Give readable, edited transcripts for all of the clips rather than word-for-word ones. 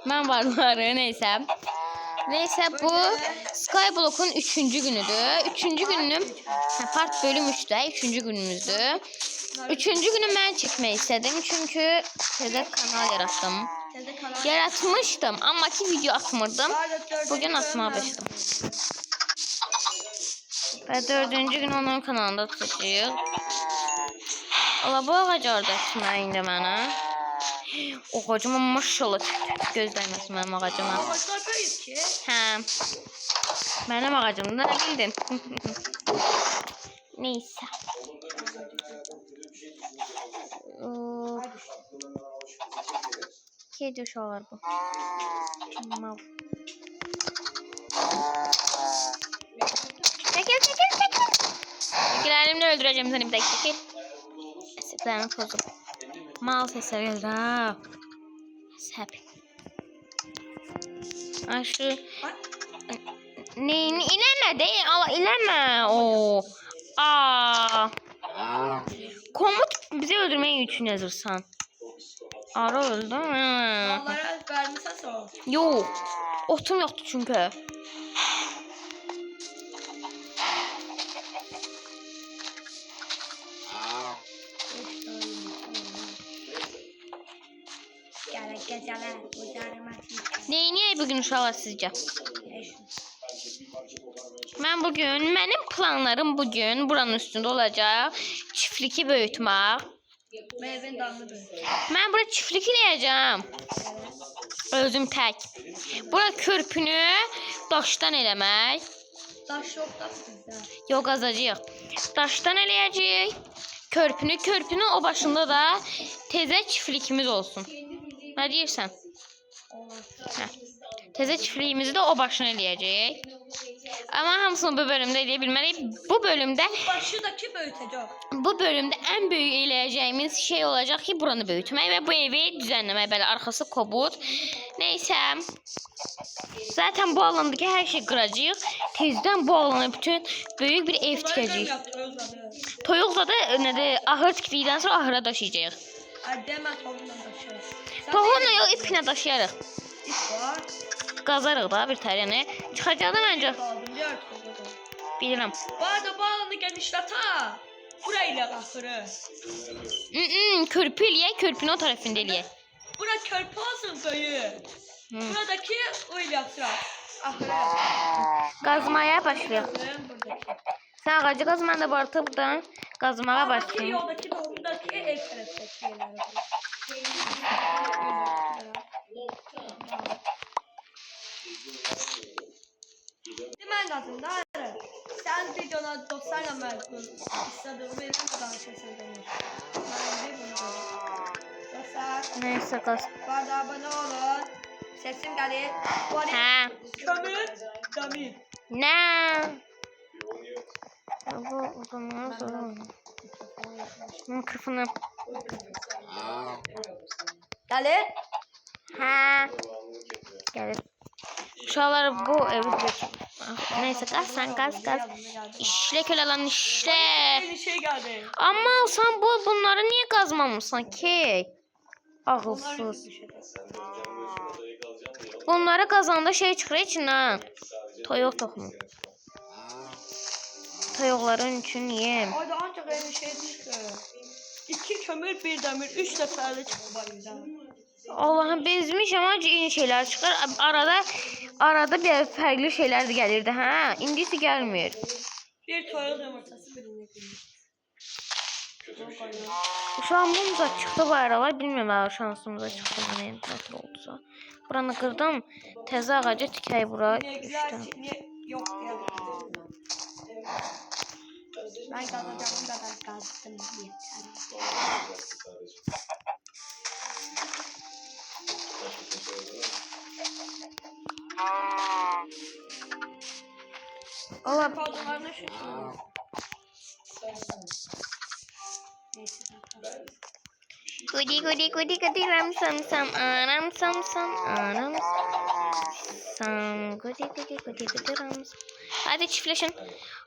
Ben varları neyse. Neyse bu Skyblock'un 3. günüdür. 3. günüm part bölüm 3'te 3. günümüzdür. 3. günü ben çekmeyi istedim çünkü tezə kanal yarattım. Yaratmıştım ama ki video atmırdım. Bugün atmaya başladım. Ve 4. gün onun kanalında tutacağıq. Ola bu ağacı orada tutmayın da bana. O ağacıma maşallah gözləyməsin mənim ağacıma. Ağaçlar böyük ki. Hə. Mənim ağacımda nə bildin? Neyse. Kedi uşaqlar bu. Mal. Çekil. Çekil öldüreceğim seni bir dakika. Çekil. Esiplerini tozu. Mal sesi geldi ha. Sep. Ay şu. Ne ilerle değil. Allah ilerle. Oo. Aa. Komut bizi öldürmeyi için yazırsan. Ara öldü mü? Vallahi vermişsen sağ ol. Yok. Otum yoktu çünkü. Niye bugün uşaqlar sizce? Ben bugün, benim planlarım bugün buranın üstünde olacak. Çiftliği büyütmek. Ben burada çiftlik eləyəcəm. Özüm tək. Bura körpünü daşdan eləmək. Daş yok da bizdə. Yox qazacağıq. Daşdan eləyəcəyik. Körpünün o başında da tezə çiftlikimiz olsun. Ne deyirsən? Hə. Tezə çiftliğimizi de o başına eləyəcəyik. Ama hamısını bu bölümde eləyə bilməliyik. Bu bölümde başındaki böyütəcək. Bu bölümde en büyük eləyəcəyimiz şey olacak ki buranı büyütmək ve bu evi düzenlemək. Belə arxası kobud. Neyse. Zaten bu alandaki her şey qıracağıq. Tezdən bu alana bütün büyük bir ev tikəcəyik. Toyuqla da nədir? Ahır tikdikdən sonra ahıra daşıyacağıq. Demə toyuqla daşıyarıq. Toyuqla yox ipinə daşıyarıq. İp var. Qazarıq da bir tərəni. Çıxacaq da məncə. Bilirəm. Bu arada bu alanı genişlet ha. Burayla ahırı. Körpü eləyək, körpünün o tərəfində eləyək. Bura körpü olsun böyük. Buradaki öyle yaptılar. Ahırı. Qazmaya başlayaq. Sən ağacı qazmanda barıtıb buradan qazmağa başlayın. Yoldaki doğumdaki ev tərəfdəki yerləri. Mən qazım da sən videoda dostlarla məşğul istədiyini verirəm də danışırsan demək. Mən bunu dostlar. Neyse qaz. Bana abone olun. Sesim gəlir. Hə. Kömür, dəmir. Nə? Bu uzunluğu sonra. Mikrofonu. Gəlir. Hə. Gəlir. Uşaqlar bu evi neyse qaz. İşlə köləlan işlə. Bir şey geldi. Amma sən bunları niye qazmamısan ki? Ağılsız. Bunları qazanda şey çıxır içindən. Toyuq toxumu. Toyuqların üçün yem. Orada ancaq bir şey çıxır. 2 kömür, 1 dəmir, 3 də fərli çıxır. Allah'ım bezmiş ama yeni şeyler çıkar. Arada bir farklı şeyler de gelirdi ha. İndisi gelmiyor. Bir toyuq yumurtası birini Şu an bunca çıktı bu aralar. Bilmiyorum abi şansımıza çıktı mı ne nasıl olduysa. Buranı kırdım. Teze ağacı tikey bura. Yok ya. Ben kazacağım kadar kazdım yeter. Allah Pardonlarına şu. Gudi ram sam anam sam anam sam gudi ram. Hadi çiftleşin.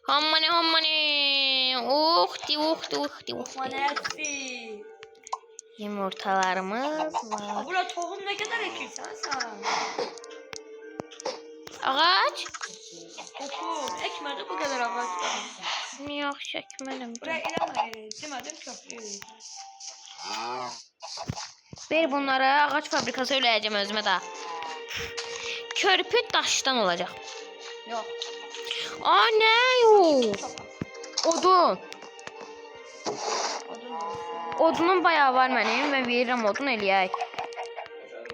Hammani. Uhti. Manesi. Yumurtalarımız var. Bura tohum ne kadar ekirsən sen? Ağaç? Tohum ekmedi bu kadar ağaç var. Yok çekmedim. Buraya eləmə, demədim köprü. Bir bunlara ağaç fabrikası öyleyeceğim özüme daha. Körpü taştan olacak. Yok. Aa ne yok? Odun. Odunun bayağı var benim. Ben veririm odun eləyək.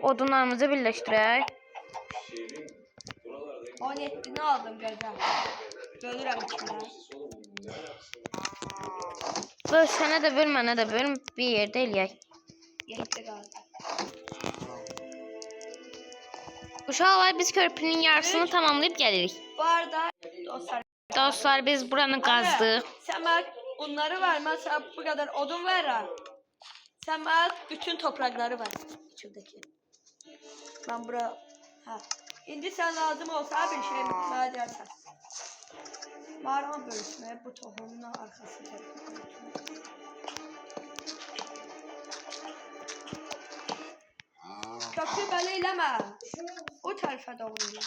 Odunlarımızı birleştirək. 17'ni aldım gözəm. Bölürəm içimə. Böl sənə də böl, mənə də böl. Bir yerdə eləyək. 7 qaldı. Uşaqlar biz körpünün yarısını tamamlayıp gelirik. Bu arada Dostlar biz buranı qazdıq. Sen bana bunları ver. Ben sana bu kadar odun veririm. Sen bana bütün toprakları ver. Şuradaki. Ben bura... Ha. İndi sen lazım olsa bir şey bana dersen. Var ama bölüşmeye bu tohumun arkasında. Köprü böyle ileme. O tarafa doğru ile.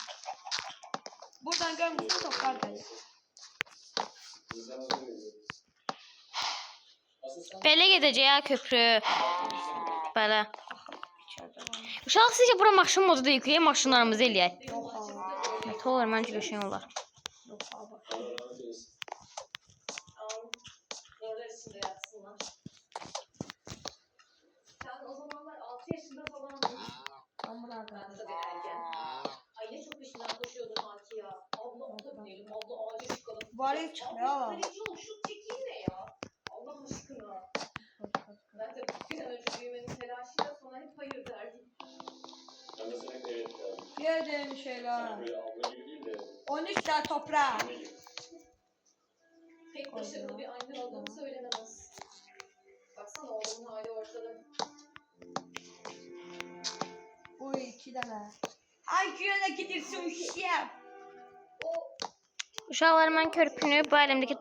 Buradan görmüşsün toplar böyle. Belə gedəcək ya köprü. Belə. Uşaq sizcə bura maşın modu da yükləyək, maşınlarımızı eləyək. Yok abi. Mətə olar, məncə qəşəng olar. Yok abi. Sen o zamanlar 6 yaşında falandın. Amına da. Ben tabii ergen. Aile çok peşinden koşuyordu sanki ya. Abla ona binelim, abla ağaca çıkalım. Varil çıkıyor. Kaleci ol, şut çekeyim ne ya? Allah aşkına. Ben de bir an önce büyümenin telaşıyla sonra hep hayır derdim. Yedim şeyler. 13 tane toprağı. Pek başarılı bir anne olduğumu söylenemez. Baksana oğlumun hali ortada. Bu 2 tane. Ay güne gidirsin uşağım. Uşaqlar mən körpünü bu əlimdəki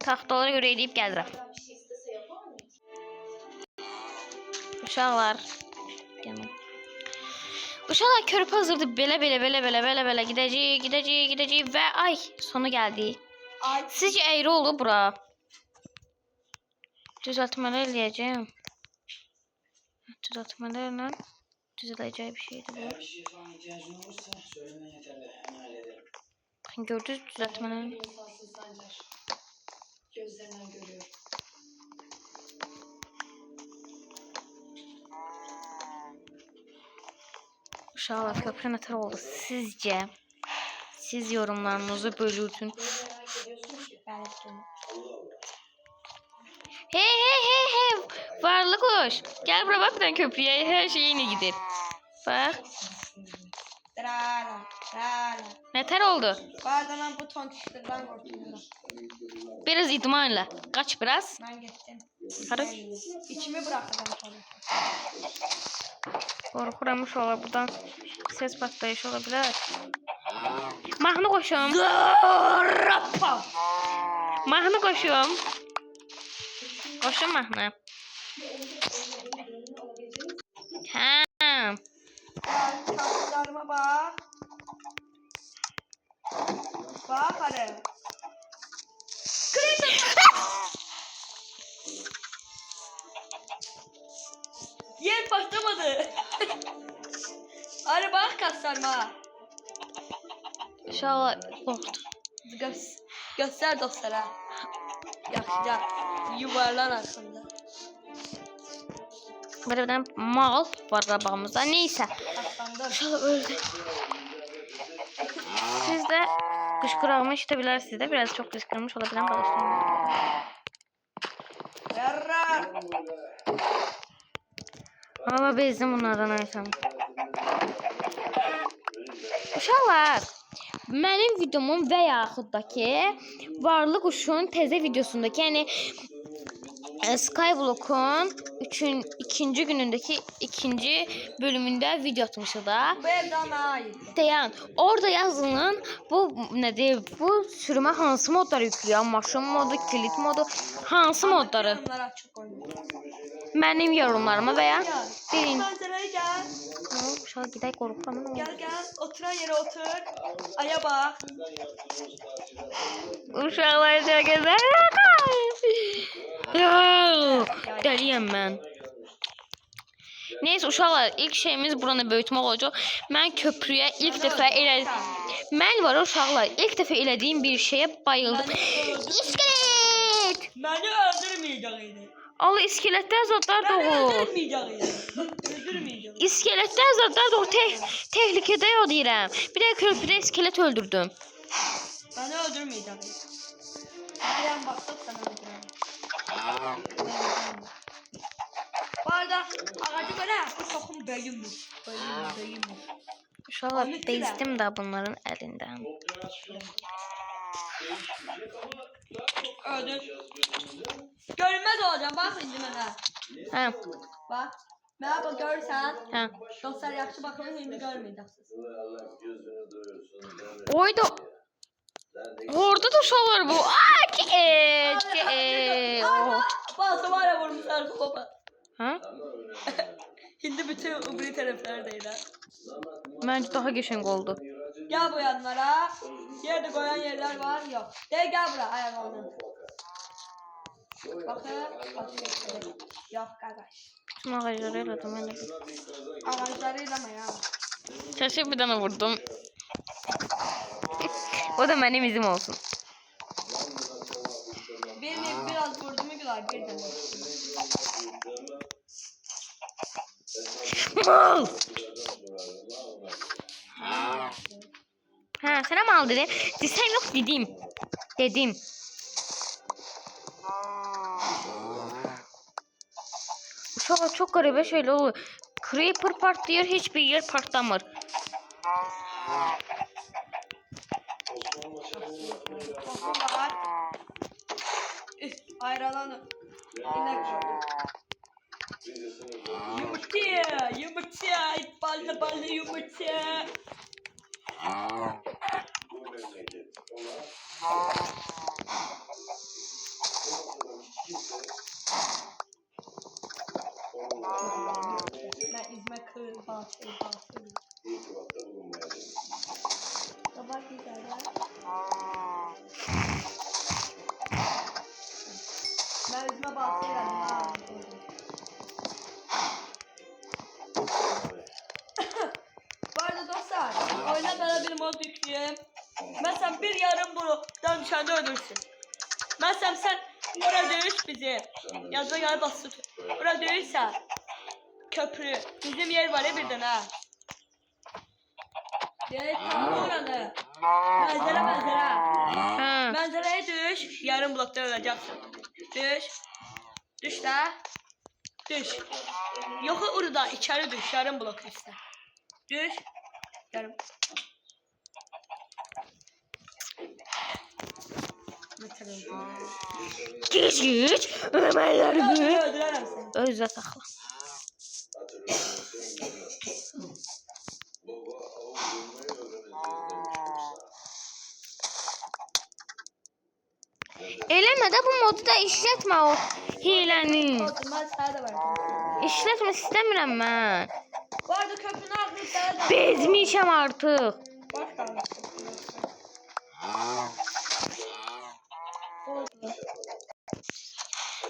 taxtalara görə eləyib gəlirəm. Benden bir şey istese yapar mı? Uşaqlar. Uşaqlar körpü hazırdır. Belə gidəcək və ay sonu gəldi. Ay Sizcə əyri oldu bura? Düzəltmələr eləyəcəm. Düzəltmələrlə düzələcək bir şeydir bu. Eğer bir şey falan ihtiyacın olursa söylemen yeterli. Hemen hallederim. Bakın gördünüz düzəltmələri. İnsansın Sancar. Gözlerinden görüyorum. Uşaqlar köprü nətər oldu? Sizcə? Siz yorumlarınızı bölürsün. Merak ediyorsun ki. ben ettim. Hey. Varlı kuş. Gel buraya bak bir tane köprüye. Her şey yine gider. Bak. Trala. Nətər oldu? Bazen bu tonkişlerden korkuyorum. Biraz idmanla. Kaç biraz. Ben gittim. Karı. İçimi bıraktım sonra. Qorxuram uşaqlar buradan ses patlayışı ola bilər. Mahnı qoşum. Rapam. Mahnı qoşum. Qoşum mahnı. Hə. Tatlılarıma bak. Bak hadi. Yer patlamadı. Hadi bak kaslarıma. Uşaqlar qorxdu. Göster dostlara. Yaxşıca yuvarlan aslında. Böyle bir tane mal var arabamızda. Neyse. Aslandır. Uşaqlar öldü. Siz de qışqırağımı işitebilirsiniz de. Biraz çok qışqırmış olabilirim. Yarrar. Ama bezdim bunlardan ayırsam. Uşaqlar, mənim videomun və yaxud da ki, Varlı Quşun təzə videosundakı, yəni Skyblock'un ikinci günündəki ikinci bölümündə video atmışıq da. Bu evden bana ait. Dayan, orada yazılan bu nədir? Bu sürümə hansı modları yükləyir? Maşın modu, kilit modu, hansı modları? Bunları açık koyuyorum. Mənim yorumlarıma və ya Ya. birinci Manzaraya gel. uşaq gedək qorxuram. Gel gel. Oturan yere otur. Aya bak. Uşaqlar çox gözəl. Dəliyəm mən. Neyse uşaqlar ilk şeyimiz buranı böyütmək olacaq. Mən köprüyə ilk dəfə mən var uşaqlar ilk dəfə elədiyim bir şeyə bayıldım. İskelet! Beni öldürmeyeceğiydi. Allah iskeletlər zadlar Beni doğur. öldürmeyeceğiydi. Öldürmeyeceğiydi. İskeletlər zadlar doğur. Tehlikədə o deyirəm. Bir də köprüdə iskelet öldürdüm. Beni öldürmeyeceğiydi. Ayağım baksana sana öldürmeyeceğim. Bu arada ağacı böyle bu tohum bölünmüş. Bölünmüş. Uşaqlar bezdim də bunların əlindən. Öldür. Görünmez olacağım bak şimdi bana. Hə, Bak. Merhaba görürsen. hə. Dostlar yaxşı bakın şimdi görmeyeceksiniz. Oyda orada da uşaqlar bu. Bazı var ya vurmuşlar baba. Hə? Hindi bütün ubri taraflardaydı. Məncə daha qəşəng oldu. Gel bu yanlara. Yerde koyan yerler var yok. Gel buraya ayağını. Bakın. Yok kardeş. Bütün ağacları elədim elə. Ağaçlarıyla mı ya? Keşke bir dənə vurdum. O da mənim izim olsun. Benim biraz vurduğumu güzel bir de. Mal! Hə, sənə mal dedim. Desəm yox dedim. Dedim. Uşaqlar çox qəribə şeylər olur. Creeper partlayır, heç bir yer partlamır. Tosun var. Ayrılanı. İnek yumurta, yumurta, ballı ballı yumurta. Ben izme kır, batır. Sabah güzel ya. Ben üzme batırıyorum ha. Bu arada dostlar, oyuna böyle bir mod yükleyeyim. Mesela bir yarım bunu dönüşende ölürsün. Mesela sen oraya dövüş bizi. Yazma yer basıp. Oraya dövüşsen. Köprü. Bizim yer var ya birden ha. Evet tam oranı. Manzara. Hə. Manzaraya düş. Yarım blokta öleceksin. Düş. Düş de. Düş. Yok orada içeri düş. Yarım blok işte. Düş. Yarım. Geç. Ömərlərimi. Öldürürüm seni. Özə saxla. Eləmə də bu modu da işlətmə o hiləni. Ben sana da verdim. İşlətmə istəmirəm mən. Bu arada köprünün ağzını sana da Bezmişəm artıq. Boş kalmış.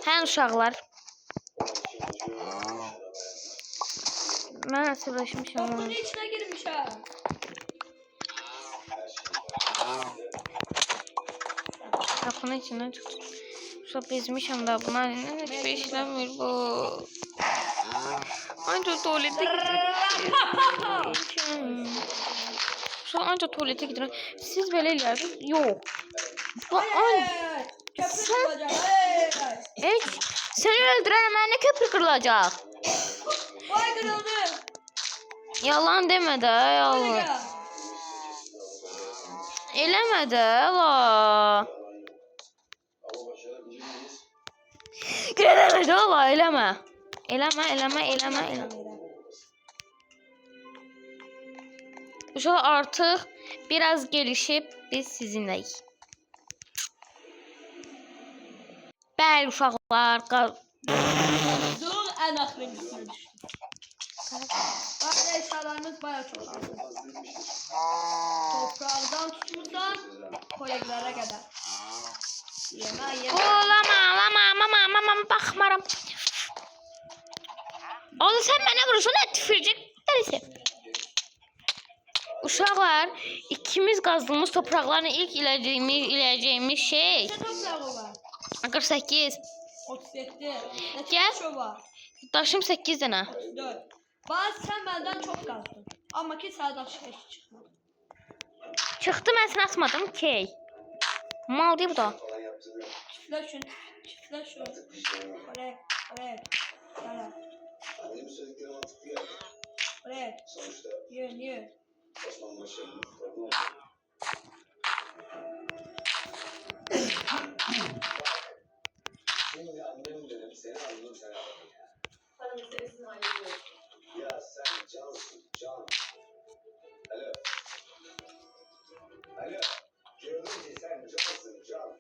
Hə uşaqlar. Mən əsəbləşmişəm. Köprünün içine girmiş ha. Qapının içindən çıxdım. Uşaq bezmişəm da buna heç bir işləmir bu. Ancaq tualetə gedirəm. Uşaq ancaq tualetə gedirəm. Siz belə eləyirsiniz? Yox. Hey, köprü çıkacak. Hey. Səni öldürərəm, mənə köprü qırılacaq. Vay kırıldı. Yalan demə də, yalan. Hadi gel. Eləmə də, la. Eləmə də, la, eləmə. Eləmə. Uşaq artıq biraz gelişib biz sizinləyik. Bəli uşaqlar. Dur en axırıncısına düşdüm. Bayağı eşyalarımız bayağı çok aldı. Toprağdan tutmuşsan koleglere kadar. Yeme. Olama, baxmaram. Oğlum sen mənə vurursun, nə tüfürcək dəlisi. Uşaqlar, ikimiz qazdığımız topraqların ilk iləcəyimiz şey Ne toprağı var? 48. 37. Ne Gel. çok var? Daşım 8 dənə. 34. Bazı sen benden çok kazdın. Ama ki sağdan hiç çıkmadı. Çıxdı, mən səni atmadım ki. Mal deyib da. Çiftler şunu. Çiftler şunu. Oraya. Oraya. Yana. Annemin söyledikleri mantıklı geldi. Oraya. Sonuçta Yürü. Osman Başarı'nın torunu oldu. Şimdi annemin dönemi seni aldım sen aldın ya. Para meselesini hallediyoruz. Ya sen cansın can. Alo. Alo. Diyorum ki sen cansın can.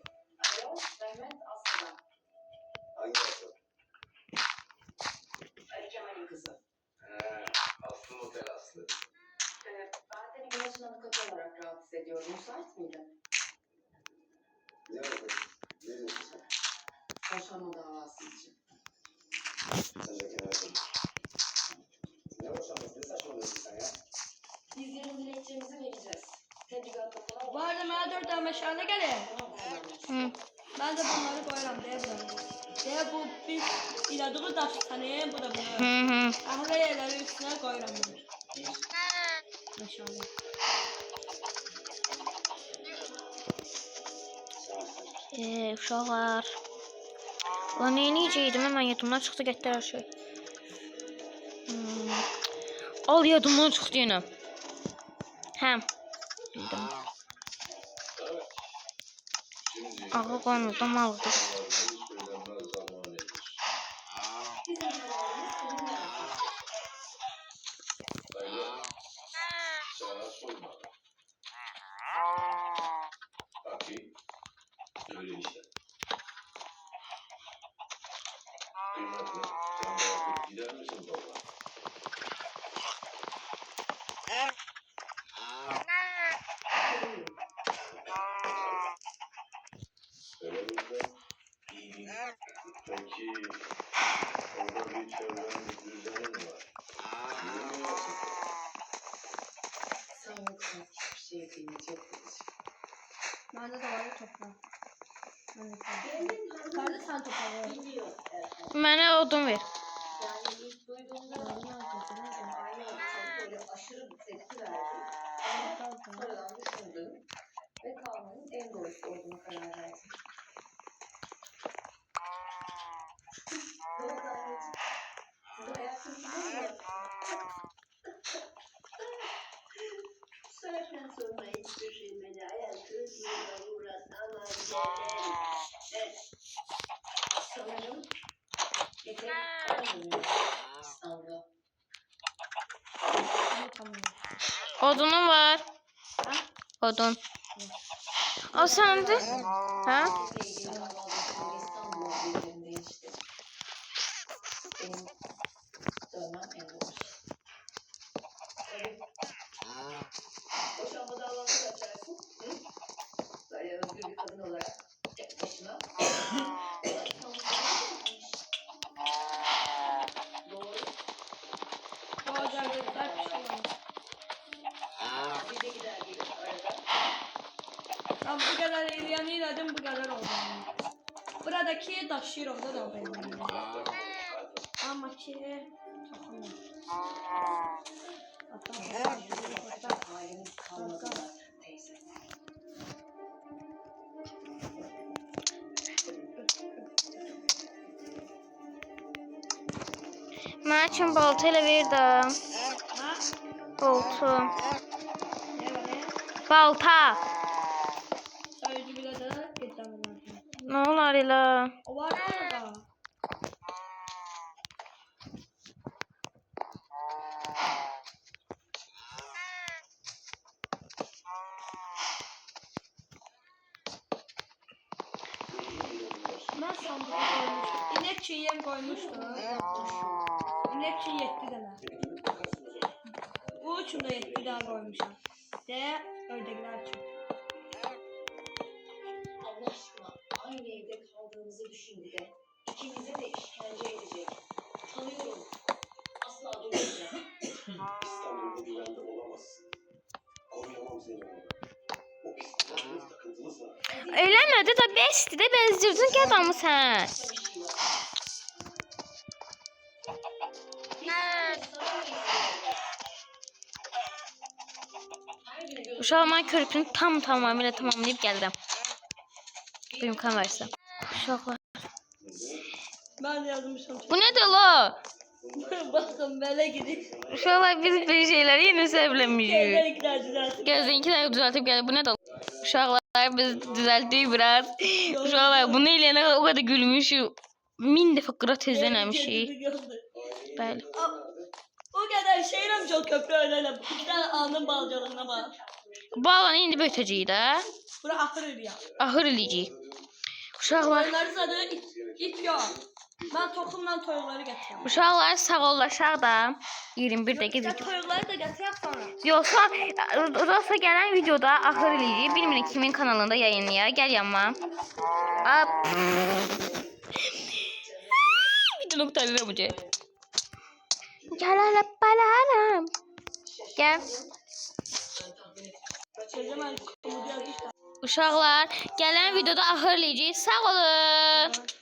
Alo, Mehmet Aslı'dan. Hangi asıl? Ali Kemal'in kızı. He. Aslı motel aslı. Ben seni Güneş'in avukatı olarak rahatsız ediyorum. Müsait miydin? Ne oldu? Ne diyorsun sen? Boşanma davası için. Sen de kenara koy. Ne boşanması? Ne saçmalıyorsun sen ya? Biz yarın dilekçemizi vereceğiz. Tebligatta falan Bu arada bana 4 tane meşale gelir. Hı. Ben de bunları koyarım diye bu biz iladığı daş tanıyım bu da bunu. Hı. Ahla yerleri üstüne koyarım bunu. Meşale. Uşaqlar. Ulan neyəcəydim, mən yadımdan çıxdı, getdi hər şey. Al, yadımdan çıxdı yenə. Həm. Bildim. Ağı qoymadan aldım. Öyle işte. Kıymetli. Sen bırakıp gider misin baba? Öyle mi? İyi. Peki orada bir çevren bir düzenin var. Bilmiyorsun. sen yoksan hiçbir şeye kıymet yok. Bende de var toprağı. Yukarıda sen toprağı var. Biliyor. Mənə odun ver. Yani ilk duyduğumda aynı böyle aşırı bir tepki verdim. Ama sonradan düşündüm ve kalmanın en doğrusu olduğuna karar verdim. Ne oldu anneciğim? Size ayak sesini mi? Bu saatten sonra hiç düşünmedi. Hayal kırıklığına uğratmam canım. Evet. Sanırım yeter kalmıyor İstanbul'a. Odunum var. Odun. O səndi? Hə? Türkiye'yle ilgili davalarında İstanbul'a birilerini değişti. Benim dönmem en doğrusu. Tabii. Boşanma davası da açarsın. Hı? Böyle özgür bir kadın olarak tek başına. Doğru. Bu özellikler bir şey var. Bize gider gelir arada. Ben bu kadar ilerledim bu kadar oldu. Buradaki Daşirov'da da benim. Ama ki Halimiz kalmadı da teyze. Mən üçün balta ilə ver də. ha? Balta. Ne var ne? Balta. Sayıcı bile de gitmem lazım. Nə olar elə? O var orada. Ben sandık koymuştum. İnek için yem koymuştum. İnek için 7 tane. Bu için de 7 tane koymuşum. De ördekler için. Allah aşkına aynı evde kaldığımızı düşün bir de. İkimize de işkence edecek. Tanıyorum. Asla durmayacağım. İstanbul'da güvende olamazsın. Koruyamam seni orada. O psikopatınız takıntılı sana. Eləmədi də bəsdir də bezdirdin ki adamı sən. Başka bir şey var. Biz sana mı istiyoruz? Her gün gözüm Uşaq mən körpünü tamamilə tamamlayıb gəldim. Bir imkan versə. Uşaqlar. Ben de yazmışım. Bu nədir la? Bakın böyle gidiyor. Uşaqlar biz bir şeyləri yenə sevləmişik. Şeyler düzelsin. Gözünkiləri düzəltib gəlib. Bu nədir? Uşaqlar biz düzəltdik biraz. Uşaqlar bunu eləyənə o qədər gülmüşük. 1000 dəfə qıra tezlənəmişik. Bəli. O kadar şeyle çok köprü öyle. Bir tane alnın balcalığına bak. Bu alanı indi böyütəcəyik də. Bura ahır ya. Ahır eləyəcəyik. Uşaqlar, Toyları zaten ip yok. Ben tokumla toyları getireyim. uşaqlar sağollaşaq da 21 dəqiqə Ya video. toyları da getireyim sonra. Yoxsa Rosa gələn videoda ahır eləyəcəyik. Bilmiyorum kimin kanalında yayınlayar. Gəl yanıma. Ap. Video noktaları bu. Gəl elə balarım. Gəl. Kaçıracağım ben. Umut yazdı işte. Uşaqlar, gələn videoda ahır eləyəcəyik. Sağ olun.